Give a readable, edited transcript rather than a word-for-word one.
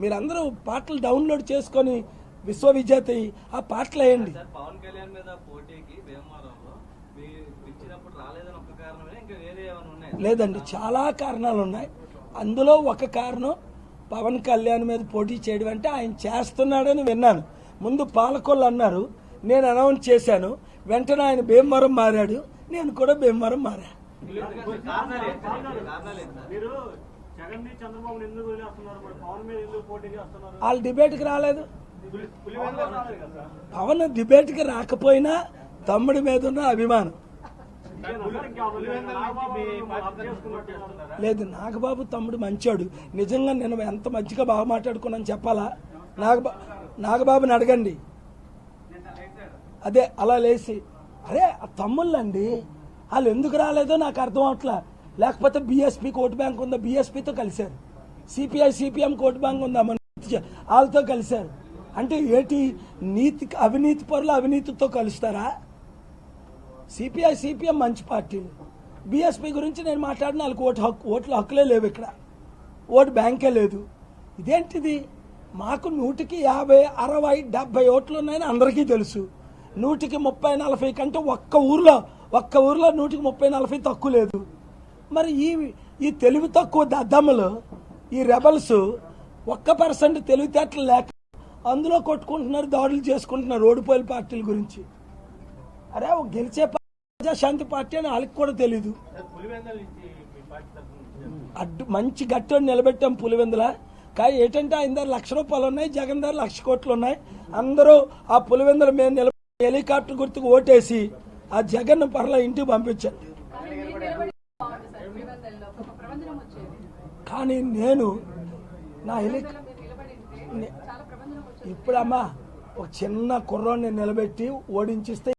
మీరందరూ పాటలు డౌన్లోడ్ చేసుకొని విశ్వవిజేత ఆ పాటలు వేయండి. పవన్ కళ్యాణ్ మీద పోటీకి భీమవరంలో ఇచ్చినప్పుడు రాలేదని ఒక కారణమే, ఇంకా వేరే ఏమైనా ఉన్నాయి? లేదండి, చాలా కారణాలు ఉన్నాయి. అందులో ఒక కారణం పవన్ కళ్యాణ్ మీద పోటీ చేయడం అంటే ఆయన చేస్తున్నాడని విన్నాను. ముందు పాలకొల్లు అన్నారు, నేను అనౌన్స్ చేశాను, వెంటనే ఆయన భీమవరం మారాడు, నేను కూడా భీమవరం మారా. వాళ్ళు డిబేట్కి రాలేదు. పవన్ డిబేట్కి రాకపోయినా తమ్ముడి మీద ఉన్న అభిమానం లేదు. నాగబాబు తమ్ముడు మంచోడు. నిజంగా నేను ఎంత మంచిగా బాగా మాట్లాడుకున్నాను చెప్పాలా? నాగబాబుని అడగండి. అదే అలా లేచి అరే ఆ తమ్ముళ్ళండి, వాళ్ళు ఎందుకు రాలేదో నాకు అర్థం అవట్లా. లేకపోతే బీఎస్పీకి ఓటు బ్యాంక్ ఉందా, బీఎస్పీతో కలిశారు. సిపిఎం ఓటు బ్యాంక్ ఉందా, వాళ్ళతో కలిశారు. అంటే ఏంటి, అవినీతి పరులు అవినీతితో కలుస్తారా? సిపిఎం మంచి పార్టీలు. బీఎస్పీ గురించి నేను మాట్లాడిన వాళ్ళకి ఓట్ల హక్కులే లేవు, ఇక్కడ ఓటు బ్యాంకే లేదు. ఇదేంటిది? మాకు 100కి 50, 60, 70 ఓట్లు ఉన్నాయని అందరికీ తెలుసు. 100కి 30, 40 కంటే ఒక్క ఊర్లో 100కి 30, 40 తక్కువ లేదు. మరి ఈ తెలివి తక్కువ దద్దమ్మలు, ఈ రెబల్స్ 1% తెలివితేటలు లేక అందులో కొట్టుకుంటున్నారు, దాడులు చేసుకుంటున్నారు ఓడిపోయిన పార్టీల గురించి. అరే గెలిచే ప్రజాశాంతి పార్టీ అని వాళ్ళకి కూడా తెలీదు. మంచి గట్టి నిలబెట్టాం పులివెందుల. కానీ ఏంటంటే ఆయన దగ్గర ₹1,00,000 ఉన్నాయి, జగన్ దగ్గర 1,00,000 కోట్లు ఉన్నాయి. అందరూ ఆ పులివెందుల మీద నిలబెట్టి హెలికాప్టర్ గుర్తుకు ఓటేసి ఆ జగన్ పర్ల ఇంటికి పంపించండి. కానీ నేను నా ఇప్పుడమ్మా ఒక చిన్న కుర్రోని నిలబెట్టి ఓడించిస్తే